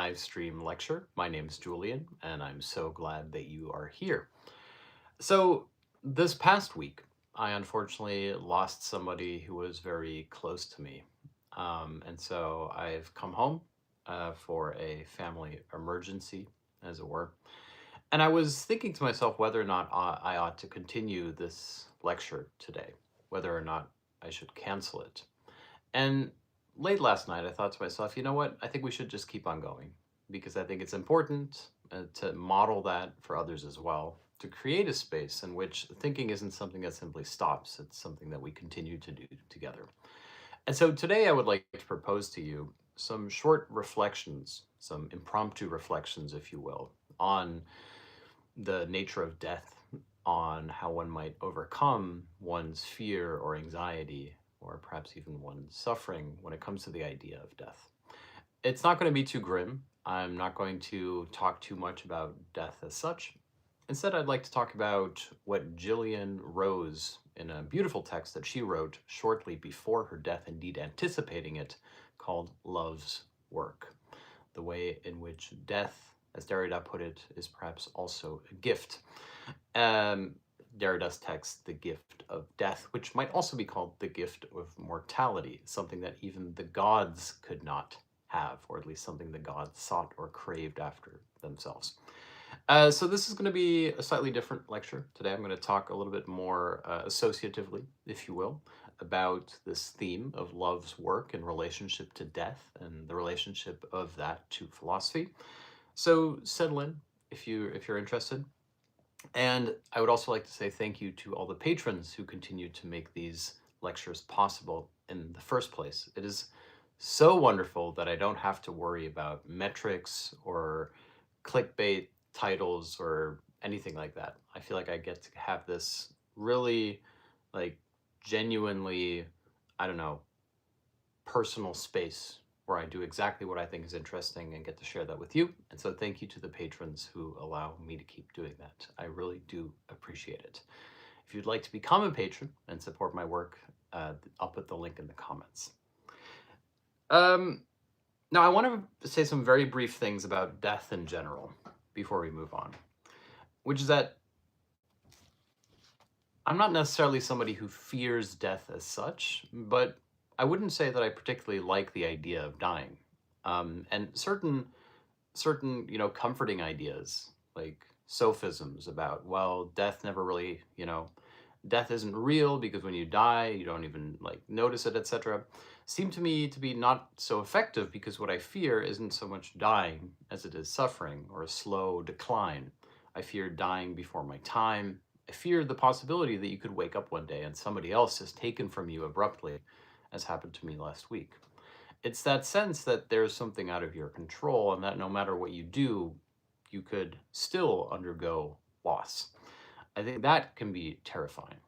live stream lecture. My name is Julian, and I'm so glad that you are here. So, this past week, I unfortunately lost somebody who was very close to me. And so I've come home for a family emergency, as it were. And I was thinking to myself whether or not I ought to continue this lecture today, whether or not I should cancel it. And late last night, I thought to myself, you know what? I think we should just keep on going because I think it's important to model that for others as well, to create a space in which thinking isn't something that simply stops, it's something that we continue to do together. And so today, I would like to propose to you some short reflections, some impromptu reflections, if you will, on the nature of death, on how one might overcome one's fear or anxiety, or perhaps even one's suffering when it comes to the idea of death. It's not going to be too grim. I'm not going to talk too much about death as such. Instead, I'd like to talk about what Gillian Rose, in a beautiful text that she wrote shortly before her death, indeed anticipating it, called Love's Work. The way in which death, as Derrida put it, is perhaps also a gift. Derrida's text, The Gift of Death, which might also be called the gift of mortality, something that even the gods could not have, or at least something the gods sought or craved after themselves. So this is going to be a slightly different lecture. Today I'm going to talk a little bit more associatively, if you will, about this theme of love's work in relationship to death and the relationship of that to philosophy. So settle in if you're interested. And I would also like to say thank you to all the patrons who continue to make these lectures possible in the first place. It is so wonderful that I don't have to worry about metrics or clickbait titles or anything like that. I feel like I get to have this really, like, genuinely, I don't know, personal space where I do exactly what I think is interesting and get to share that with you. And so thank you to the patrons who allow me to keep doing that. I really do appreciate it. If you'd like to become a patron and support my work, I'll put the link in the comments. Now, I want to say some very brief things about death in general before we move on, which is that I'm not necessarily somebody who fears death as such, but I wouldn't say that I particularly like the idea of dying. And certain, comforting ideas like sophisms about, well, death never really, death isn't real because when you die, you don't even like notice it, etc., seem to me to be not so effective because what I fear isn't so much dying as it is suffering or a slow decline. I fear dying before my time. I fear the possibility that you could wake up one day and somebody else is taken from you abruptly, as happened to me last week. It's that sense that there's something out of your control and that no matter what you do, you could still undergo loss. I think that can be terrifying.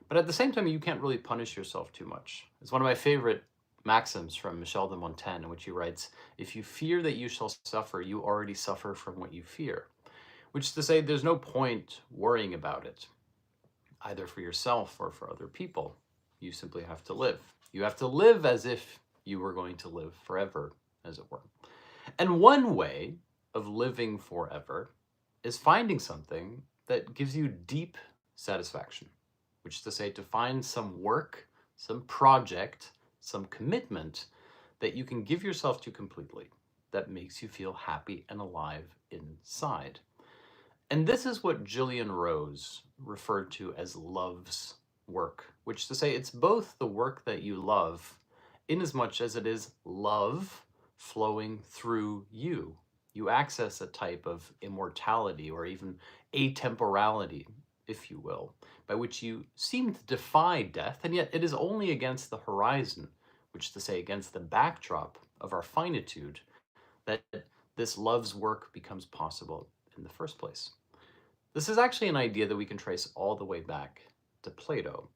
But at the same time, you can't really punish yourself too much. It's one of my favorite maxims from Michel de Montaigne, in which he writes, "If you fear that you shall suffer, you already suffer from what you fear." Which is to say, there's no point worrying about it, either for yourself or for other people. You simply have to live. You have to live as if you were going to live forever, as it were. And one way of living forever is finding something that gives you deep satisfaction, which is to say, to find some work, some project, some commitment that you can give yourself to completely, that makes you feel happy and alive inside. And this is what Gillian Rose referred to as love's work, which is to say, it's both the work that you love, inasmuch as it is love flowing through you. You access a type of immortality or even atemporality, if you will, by which you seem to defy death, and yet it is only against the horizon, which is to say, against the backdrop of our finitude, that this love's work becomes possible in the first place. This is actually an idea that we can trace all the way back to Plato.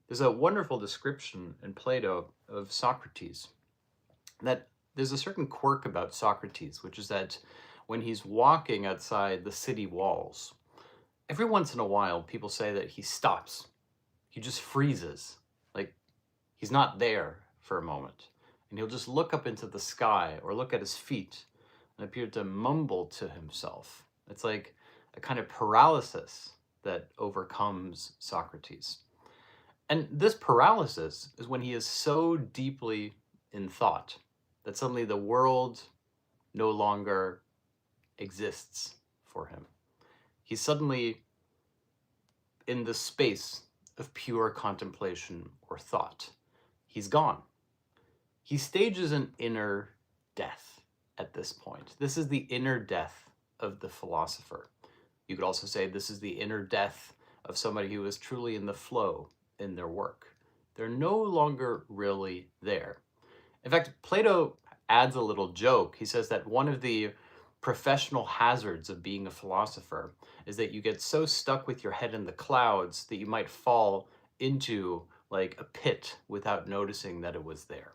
There's a wonderful description in Plato of Socrates, that there's a certain quirk about Socrates, which is that when he's walking outside the city walls, every once in a while people say that he stops. He just freezes, like he's not there for a moment. And he'll just look up into the sky or look at his feet and appeared to mumble to himself. It's like a kind of paralysis that overcomes Socrates. And this paralysis is when he is so deeply in thought that suddenly the world no longer exists for him. He's suddenly in the space of pure contemplation or thought. He's gone. He stages an inner death at this point. This is the inner death of the philosopher. You could also say this is the inner death of somebody who is truly in the flow in their work. They're no longer really there. In fact, Plato adds a little joke. He says that one of the professional hazards of being a philosopher is that you get so stuck with your head in the clouds that you might fall into like a pit without noticing that it was there.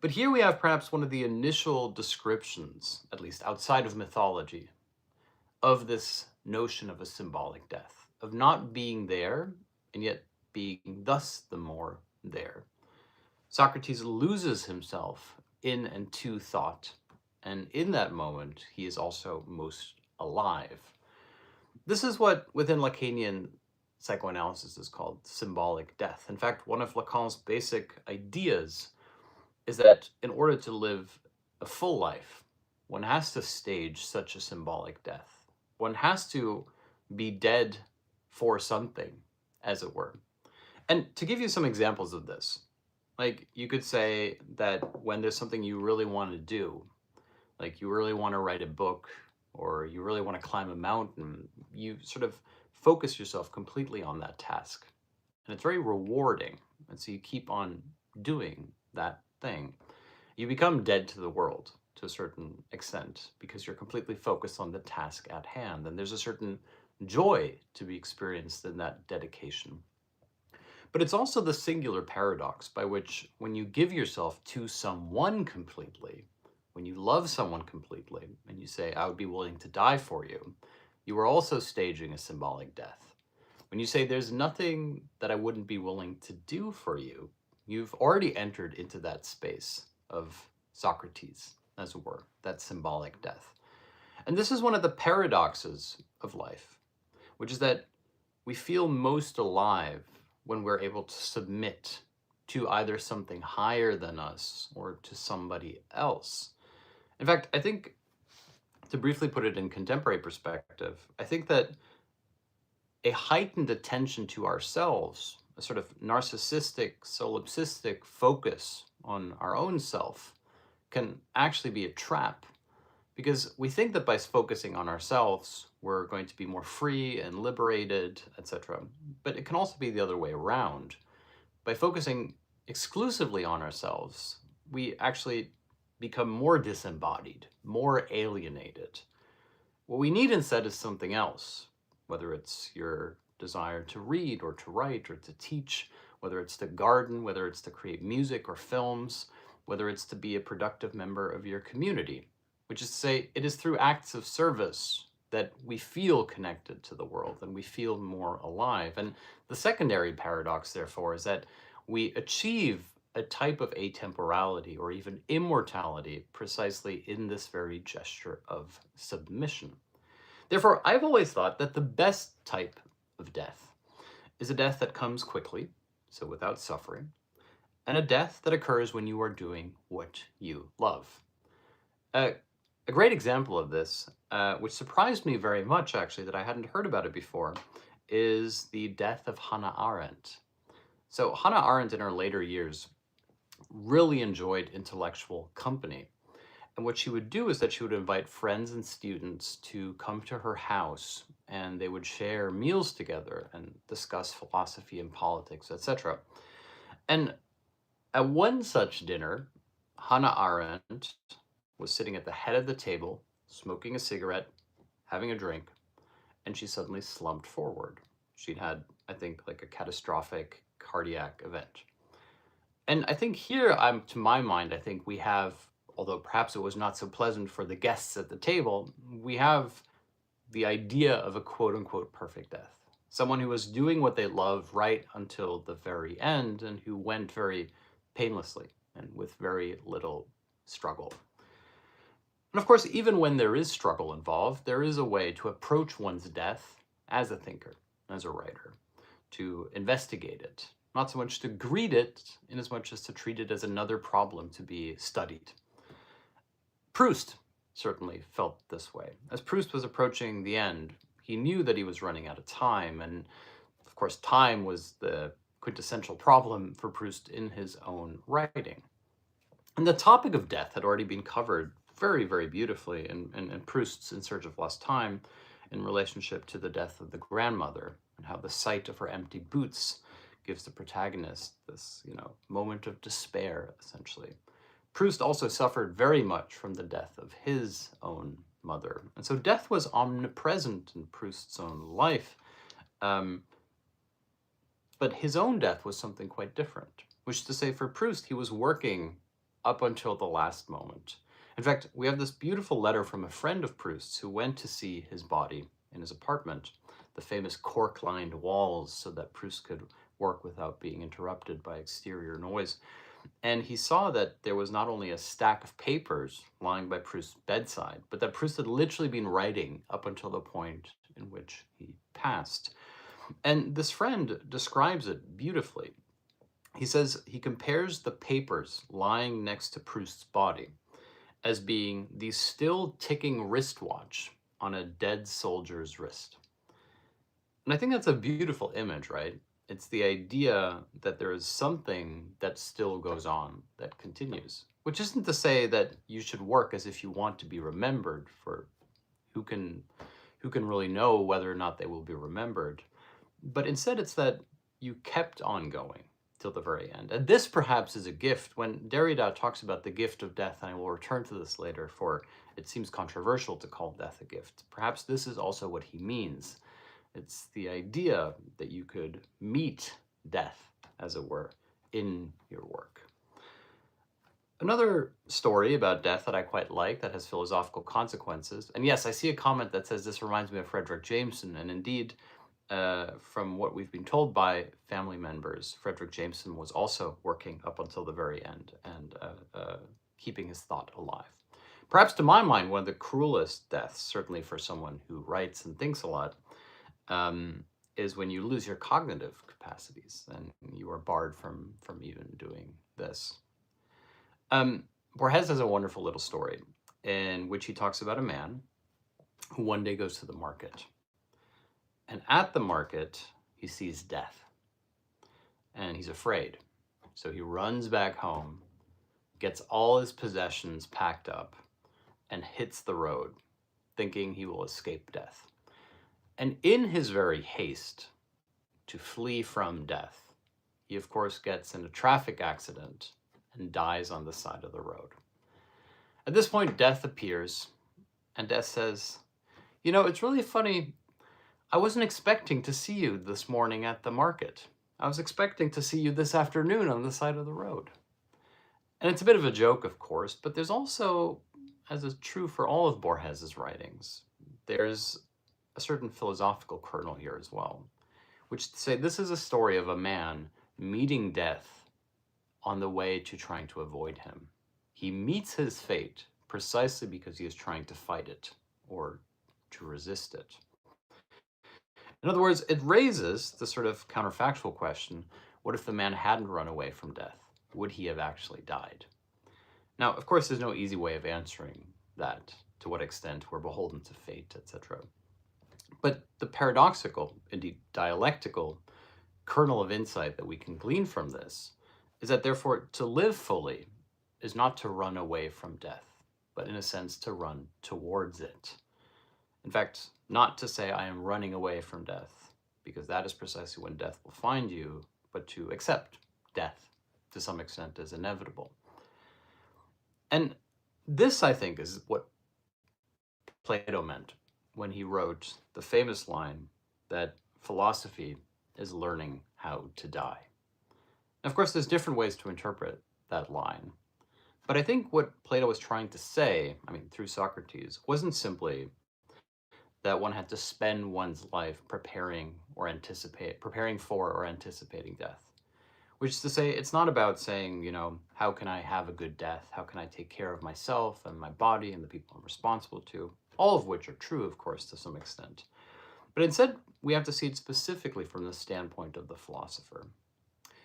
But here we have perhaps one of the initial descriptions, at least outside of mythology, of this notion of a symbolic death, of not being there and yet being thus the more there. Socrates loses himself in and to thought, and in that moment, he is also most alive. This is what within Lacanian psychoanalysis is called symbolic death. In fact, one of Lacan's basic ideas is that in order to live a full life, one has to stage such a symbolic death. One has to be dead for something, as it were. And to give you some examples of this, like you could say that when there's something you really want to do, like you really want to write a book or you really want to climb a mountain, you sort of focus yourself completely on that task. And it's very rewarding. And so you keep on doing that thing. You become dead to the world to a certain extent because you're completely focused on the task at hand. And there's a certain joy to be experienced in that dedication. But it's also the singular paradox by which when you give yourself to someone completely, when you love someone completely, and you say, I would be willing to die for you, you are also staging a symbolic death. When you say, there's nothing that I wouldn't be willing to do for you, you've already entered into that space of Socrates, as it were, that symbolic death. And this is one of the paradoxes of life, which is that we feel most alive when we're able to submit to either something higher than us or to somebody else. In fact, I think, to briefly put it in contemporary perspective, I think that a heightened attention to ourselves, a sort of narcissistic, solipsistic focus on our own self, can actually be a trap. Because we think that by focusing on ourselves, we're going to be more free and liberated, etc. But it can also be the other way around. By focusing exclusively on ourselves, we actually become more disembodied, more alienated. What we need instead is something else, whether it's your desire to read or to write or to teach, whether it's to garden, whether it's to create music or films, whether it's to be a productive member of your community. Which is to say, it is through acts of service that we feel connected to the world and we feel more alive. And the secondary paradox, therefore, is that we achieve a type of atemporality or even immortality precisely in this very gesture of submission. Therefore, I've always thought that the best type of death is a death that comes quickly, so without suffering, and a death that occurs when you are doing what you love. A great example of this, which surprised me very much actually that I hadn't heard about it before, is the death of Hannah Arendt. So Hannah Arendt in her later years really enjoyed intellectual company. And what she would do is that she would invite friends and students to come to her house and they would share meals together and discuss philosophy and politics, etc. And at one such dinner, Hannah Arendt was sitting at the head of the table, smoking a cigarette, having a drink, and she suddenly slumped forward. She'd had, I think, like a catastrophic cardiac event. And I think here, to my mind, I think we have, although perhaps it was not so pleasant for the guests at the table, we have the idea of a quote-unquote perfect death. Someone who was doing what they love right until the very end and who went very painlessly and with very little struggle. And of course, even when there is struggle involved, there is a way to approach one's death as a thinker, as a writer, to investigate it, not so much to greet it, in as much as to treat it as another problem to be studied. Proust certainly felt this way. As Proust was approaching the end, he knew that he was running out of time, and of course, time was the quintessential problem for Proust in his own writing. And the topic of death had already been covered very, very beautifully in Proust's In Search of Lost Time in relationship to the death of the grandmother and how the sight of her empty boots gives the protagonist this, moment of despair, essentially. Proust also suffered very much from the death of his own mother. And so death was omnipresent in Proust's own life. But his own death was something quite different, which is to say, for Proust, he was working up until the last moment. In fact, we have this beautiful letter from a friend of Proust's who went to see his body in his apartment, the famous cork-lined walls, so that Proust could work without being interrupted by exterior noise. And he saw that there was not only a stack of papers lying by Proust's bedside, but that Proust had literally been writing up until the point in which he passed. And this friend describes it beautifully. He says he compares the papers lying next to Proust's body as being the still ticking wristwatch on a dead soldier's wrist. And I think that's a beautiful image, right? It's the idea that there is something that still goes on, that continues, which isn't to say that you should work as if you want to be remembered, for who can really know whether or not they will be remembered. But instead, it's that you kept on going till the very end. And this perhaps is a gift. When Derrida talks about the gift of death, and I will return to this later, for it seems controversial to call death a gift. Perhaps this is also what he means. It's the idea that you could meet death, as it were, in your work. Another story about death that I quite like, that has philosophical consequences, and yes, I see a comment that says this reminds me of Frederick Jameson, and indeed, from what we've been told by family members, Frederick Jameson was also working up until the very end and keeping his thought alive. Perhaps to my mind, one of the cruelest deaths, certainly for someone who writes and thinks a lot, is when you lose your cognitive capacities and you are barred from even doing this. Borges has a wonderful little story in which he talks about a man who one day goes to the market. And at the market, he sees death. And he's afraid. So he runs back home, gets all his possessions packed up, and hits the road, thinking he will escape death. And in his very haste to flee from death, he of course gets in a traffic accident and dies on the side of the road. At this point, death appears, and death says, it's really funny. I wasn't expecting to see you this morning at the market. I was expecting to see you this afternoon on the side of the road. And it's a bit of a joke, of course, but there's also, as is true for all of Borges's writings, there's a certain philosophical kernel here as well, which is to say this is a story of a man meeting death on the way to trying to avoid him. He meets his fate precisely because he is trying to fight it or to resist it. In other words, it raises the sort of counterfactual question, what if the man hadn't run away from death? Would he have actually died? Now, of course, there's no easy way of answering that, to what extent we're beholden to fate, etc. But the paradoxical, indeed dialectical, kernel of insight that we can glean from this is that, therefore, to live fully is not to run away from death, but in a sense to run towards it. In fact, not to say I am running away from death, because that is precisely when death will find you, but to accept death to some extent as inevitable. And this, I think, is what Plato meant when he wrote the famous line that philosophy is learning how to die. And of course, there's different ways to interpret that line. But I think what Plato was trying to say, through Socrates, wasn't simply that one had to spend one's life preparing for or anticipating death. Which is to say, it's not about saying, how can I have a good death? How can I take care of myself and my body and the people I'm responsible to? All of which are true, of course, to some extent. But instead, we have to see it specifically from the standpoint of the philosopher.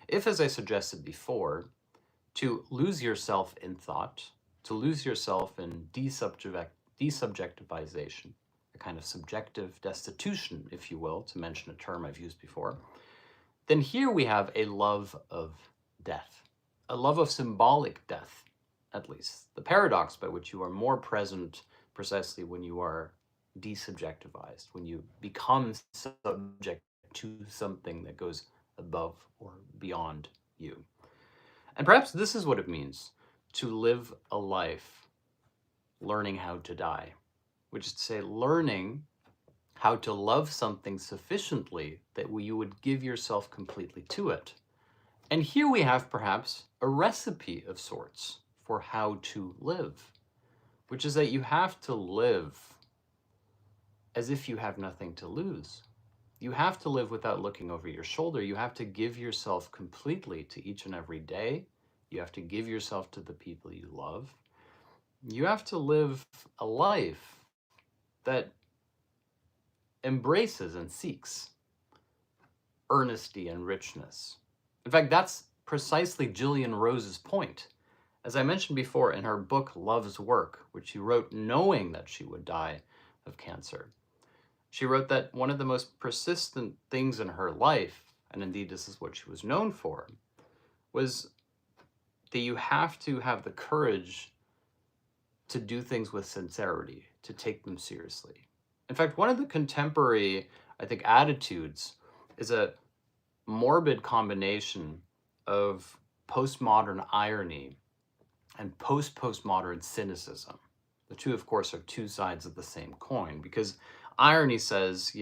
If, as I suggested before, to lose yourself in thought, to lose yourself in desubjectivization, a kind of subjective destitution, if you will, to mention a term I've used before, then here we have a love of death, a love of symbolic death, at least. The paradox by which you are more present precisely when you are desubjectivized, when you become subject to something that goes above or beyond you. And perhaps this is what it means to live a life learning how to die, which is to say, learning how to love something sufficiently that you would give yourself completely to it. And here we have perhaps a recipe of sorts for how to live, which is that you have to live as if you have nothing to lose. You have to live without looking over your shoulder. You have to give yourself completely to each and every day. You have to give yourself to the people you love. You have to live a life that embraces and seeks earnesty and richness. In fact, that's precisely Gillian Rose's point. As I mentioned before, in her book Love's Work, which she wrote knowing that she would die of cancer, she wrote that one of the most persistent things in her life, and indeed this is what she was known for, was that you have to have the courage to do things with sincerity, to take them seriously. In fact, one of the contemporary, I think, attitudes is a morbid combination of postmodern irony and postmodern cynicism. The two, of course, are two sides of the same coin, because irony says,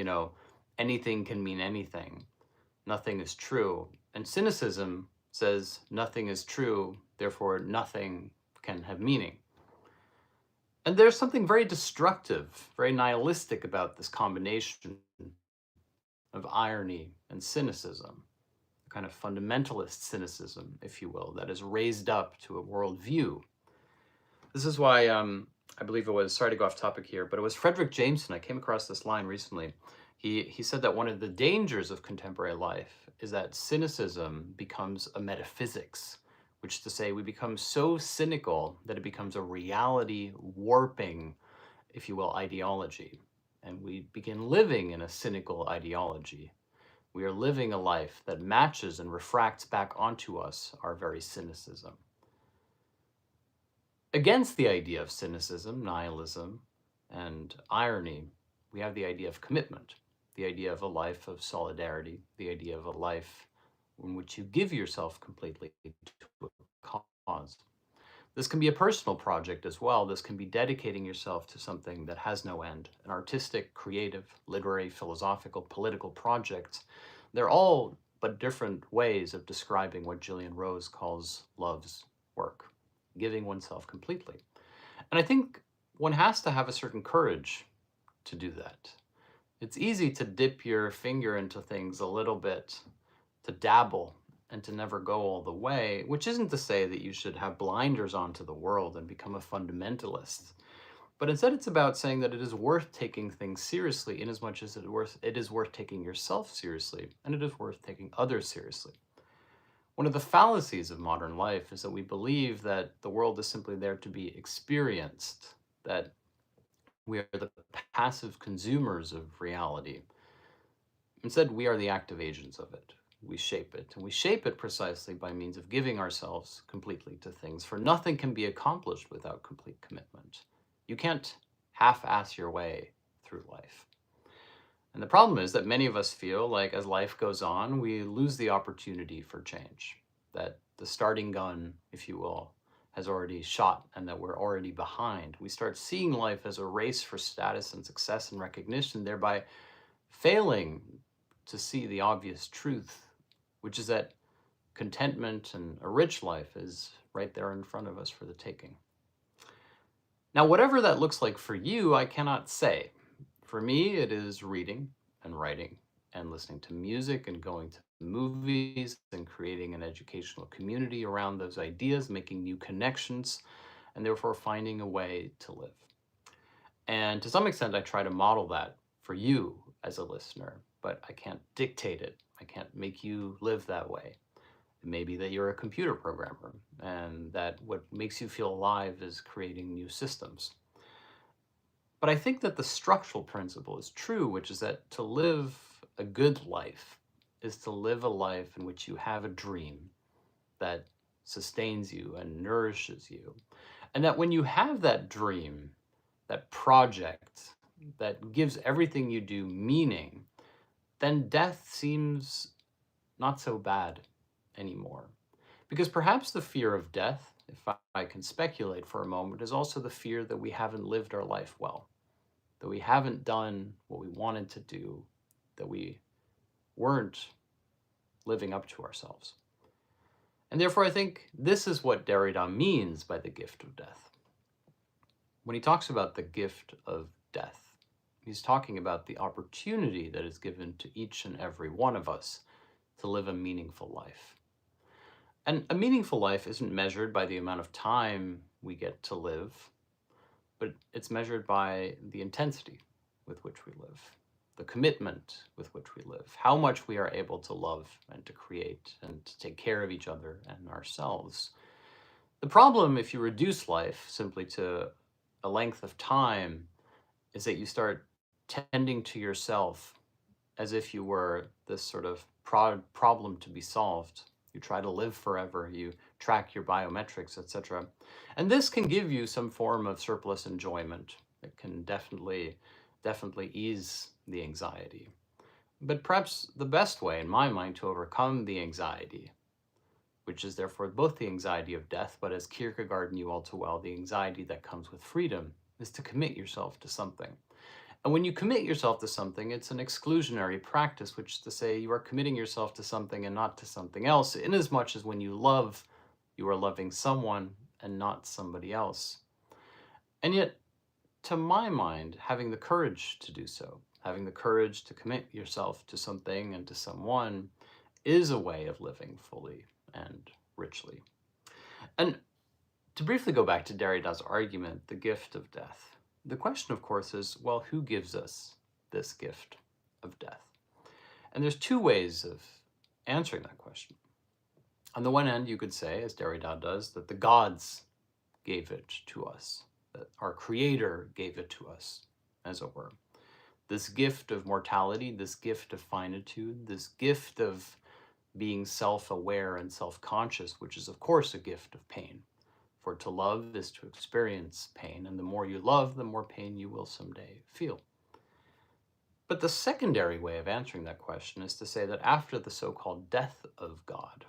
anything can mean anything, nothing is true. And cynicism says nothing is true, therefore nothing can have meaning. And there's something very destructive, very nihilistic about this combination of irony and cynicism, a kind of fundamentalist cynicism, if you will, that is raised up to a worldview. This is why I believe it was, sorry to go off topic here, but it was Frederick Jameson. I came across this line recently. He said that one of the dangers of contemporary life is that cynicism becomes a metaphysics, which is to say we become so cynical that it becomes a reality warping, if you will, ideology. And we begin living in a cynical ideology. We are living a life that matches and refracts back onto us our very cynicism. Against the idea of cynicism, nihilism, and irony, we have the idea of commitment, the idea of a life of solidarity, the idea of a life in which you give yourself completely to a cause. This can be a personal project as well. This can be dedicating yourself to something that has no end, an artistic, creative, literary, philosophical, political project. They're all but different ways of describing what Gillian Rose calls love's work, giving oneself completely. And I think one has to have a certain courage to do that. It's easy to dip your finger into things a little bit, to dabble, and to never go all the way, which isn't to say that you should have blinders onto the world and become a fundamentalist. But instead it's about saying that it is worth taking things seriously in as much as it is worth taking yourself seriously, and it is worth taking others seriously. One of the fallacies of modern life is that we believe that the world is simply there to be experienced, that we are the passive consumers of reality. Instead, we are the active agents of it. We shape it, and we shape it precisely by means of giving ourselves completely to things, for nothing can be accomplished without complete commitment. You can't half-ass your way through life. And the problem is that many of us feel like as life goes on, we lose the opportunity for change, that the starting gun, if you will, has already shot and that we're already behind. We start seeing life as a race for status and success and recognition, thereby failing to see the obvious truth, which is that contentment and a rich life is right there in front of us for the taking. Now, whatever that looks like for you, I cannot say. For me, it is reading and writing and listening to music and going to movies and creating an educational community around those ideas, making new connections, and therefore finding a way to live. And to some extent, I try to model that for you as a listener, but I can't dictate it. I can't make you live that way. It may be that you're a computer programmer and that what makes you feel alive is creating new systems. But I think that the structural principle is true, which is that to live a good life is to live a life in which you have a dream that sustains you and nourishes you. And that when you have that dream, that project that gives everything you do meaning, then death seems not so bad anymore. Because perhaps the fear of death, if I can speculate for a moment, is also the fear that we haven't lived our life well, that we haven't done what we wanted to do, that we weren't living up to ourselves. And therefore, I think this is what Derrida means by the gift of death. When he talks about the gift of death, he's talking about the opportunity that is given to each and every one of us to live a meaningful life. And a meaningful life isn't measured by the amount of time we get to live, but it's measured by the intensity with which we live, the commitment with which we live, how much we are able to love and to create and to take care of each other and ourselves. The problem, if you reduce life simply to a length of time, is that you start tending to yourself as if you were this sort of problem to be solved. You try to live forever, you track your biometrics, etc. And this can give you some form of surplus enjoyment. It can definitely ease the anxiety. But perhaps the best way, in my mind, to overcome the anxiety, which is therefore both the anxiety of death, but as Kierkegaard knew all too well, the anxiety that comes with freedom, is to commit yourself to something. And when you commit yourself to something, it's an exclusionary practice, which is to say you are committing yourself to something and not to something else, inasmuch as when you love, you are loving someone and not somebody else. And yet, to my mind, having the courage to do so, having the courage to commit yourself to something and to someone, is a way of living fully and richly. And to briefly go back to Derrida's argument, the gift of death, the question, of course, is, well, who gives us this gift of death? And there's two ways of answering that question. On the one hand, you could say, as Derrida does, that the gods gave it to us, that our Creator gave it to us, as it were. This gift of mortality, this gift of finitude, this gift of being self-aware and self-conscious, which is, of course, a gift of pain. For to love is to experience pain, and the more you love, the more pain you will someday feel. But the secondary way of answering that question is to say that after the so-called death of God,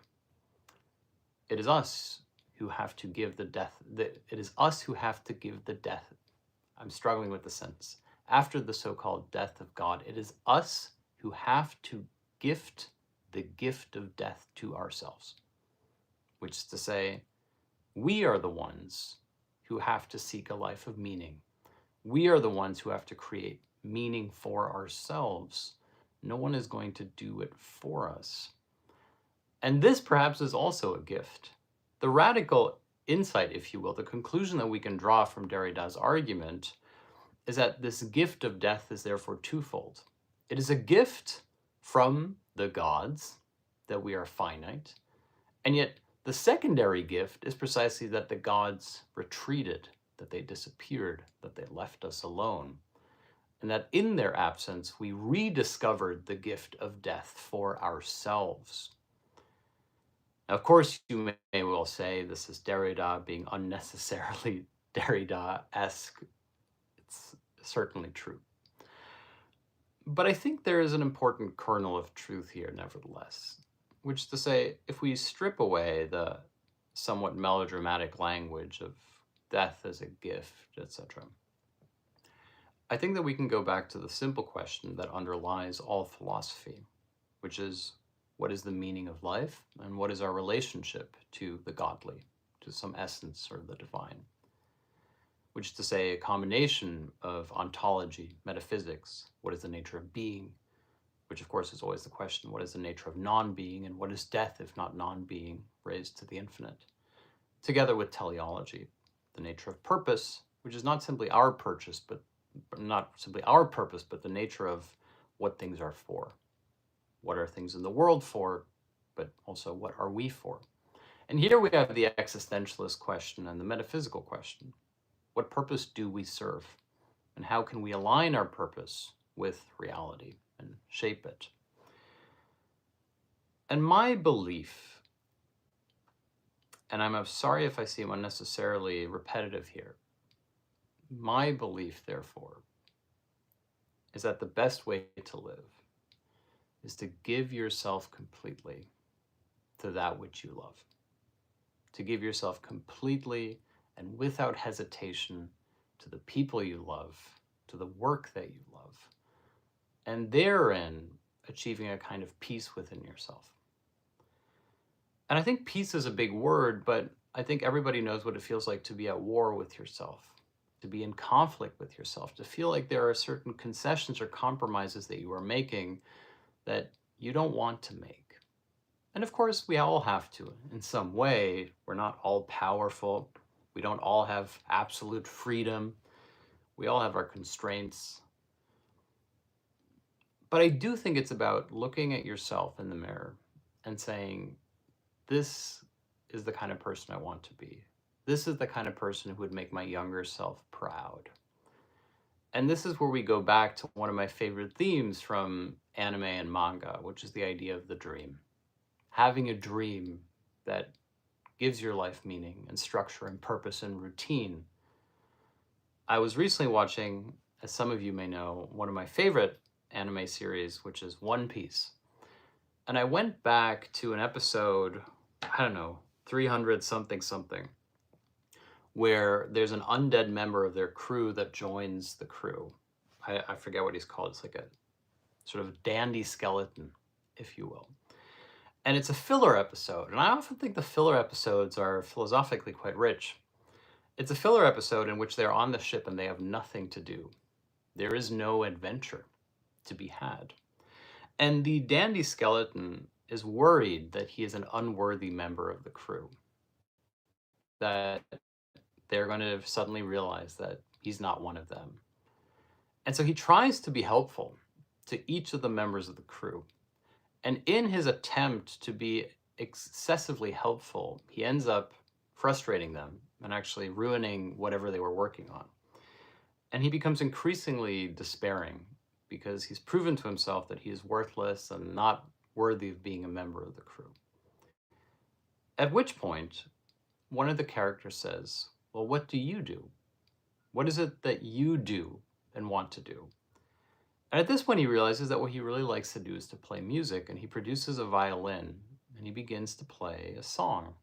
it is us who have to give the death, it is us who have to give the death. I'm struggling with the sentence. After the so-called death of God, it is us who have to gift the gift of death to ourselves, which is to say, we are the ones who have to seek a life of meaning. We are the ones who have to create meaning for ourselves. No one is going to do it for us. And this perhaps is also a gift. The radical insight, if you will, the conclusion that we can draw from Derrida's argument is that this gift of death is therefore twofold. It is a gift from the gods that we are finite, and yet the secondary gift is precisely that the gods retreated, that they disappeared, that they left us alone, and that in their absence we rediscovered the gift of death for ourselves. Now, of course, you may well say this is Derrida being unnecessarily Derrida-esque. It's certainly true. But I think there is an important kernel of truth here, nevertheless, which is to say, if we strip away the somewhat melodramatic language of death as a gift, etc., I think that we can go back to the simple question that underlies all philosophy, which is, what is the meaning of life, and what is our relationship to the godly, to some essence or the divine? Which is to say, a combination of ontology, metaphysics, what is the nature of being, which of course is always the question, what is the nature of non-being, and what is death if not non-being raised to the infinite? Together with teleology, the nature of purpose, which is not simply our purpose, but the nature of what things are for. What are things in the world for, but also what are we for? And here we have the existentialist question and the metaphysical question. What purpose do we serve? And how can we align our purpose with reality and shape it? And my belief, and I'm sorry if I seem unnecessarily repetitive here, my belief, therefore, is that the best way to live is to give yourself completely to that which you love. To give yourself completely and without hesitation to the people you love, to the work that you love, and therein achieving a kind of peace within yourself. And I think peace is a big word, but I think everybody knows what it feels like to be at war with yourself, to be in conflict with yourself, to feel like there are certain concessions or compromises that you are making that you don't want to make. And of course, we all have to in some way. We're not all powerful. We don't all have absolute freedom. We all have our constraints. But I do think it's about looking at yourself in the mirror and saying, this is the kind of person I want to be. This is the kind of person who would make my younger self proud. And this is where we go back to one of my favorite themes from anime and manga, which is the idea of the dream. Having a dream that gives your life meaning and structure and purpose and routine. I was recently watching, as some of you may know, one of my favorite anime series, which is One Piece. And I went back to an episode, I don't know, 300 something, where there's an undead member of their crew that joins the crew. I forget what he's called. It's like a sort of dandy skeleton, if you will. And it's a filler episode. And I often think the filler episodes are philosophically quite rich. It's a filler episode in which they're on the ship and they have nothing to do. There is no adventure to be had. And the dandy skeleton is worried that he is an unworthy member of the crew. That they're going to suddenly realize that he's not one of them. And so he tries to be helpful to each of the members of the crew. And in his attempt to be excessively helpful, he ends up frustrating them and actually ruining whatever they were working on. And he becomes increasingly despairing because he's proven to himself that he is worthless and not worthy of being a member of the crew. At which point, one of the characters says, well, what do you do? What is it that you do and want to do? And at this point, he realizes that what he really likes to do is to play music, and he produces a violin, and he begins to play a song.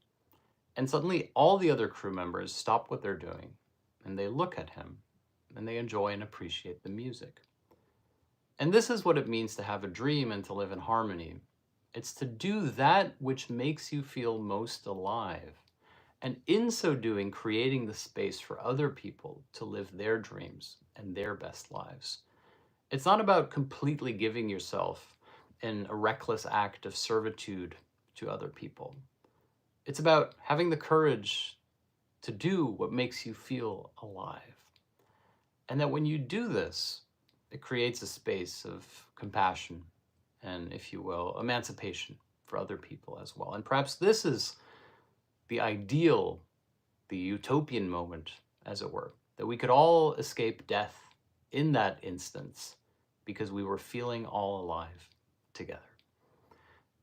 And suddenly, all the other crew members stop what they're doing, and they look at him, and they enjoy and appreciate the music. And this is what it means to have a dream and to live in harmony. It's to do that which makes you feel most alive. And in so doing, creating the space for other people to live their dreams and their best lives. It's not about completely giving yourself in a reckless act of servitude to other people. It's about having the courage to do what makes you feel alive. And that when you do this, it creates a space of compassion and, if you will, emancipation for other people as well. And perhaps this is the ideal, the utopian moment, as it were, that we could all escape death in that instance because we were feeling all alive together.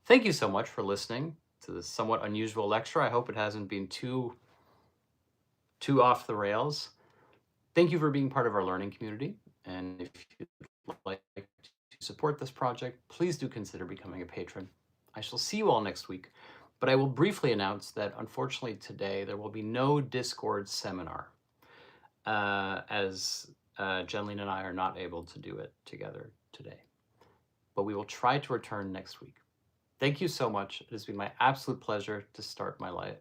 Thank you so much for listening to this somewhat unusual lecture. I hope it hasn't been too off the rails. Thank you for being part of our learning community. And if you'd like to support this project, please do consider becoming a patron. I shall see you all next week. But I will briefly announce that, unfortunately, today there will be no Discord seminar, as Jenlene and I are not able to do it together today. But we will try to return next week. Thank you so much. It has been my absolute pleasure to start my life,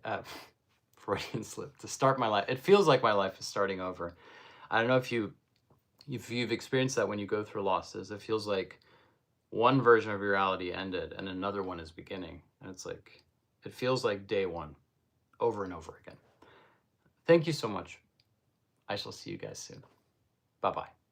Freudian slip, to start my life. It feels like my life is starting over. I don't know if you've experienced that when you go through losses. It feels like one version of reality ended and another one is beginning. And it's like, it feels like day one over and over again. Thank you so much. I shall see you guys soon. Bye bye.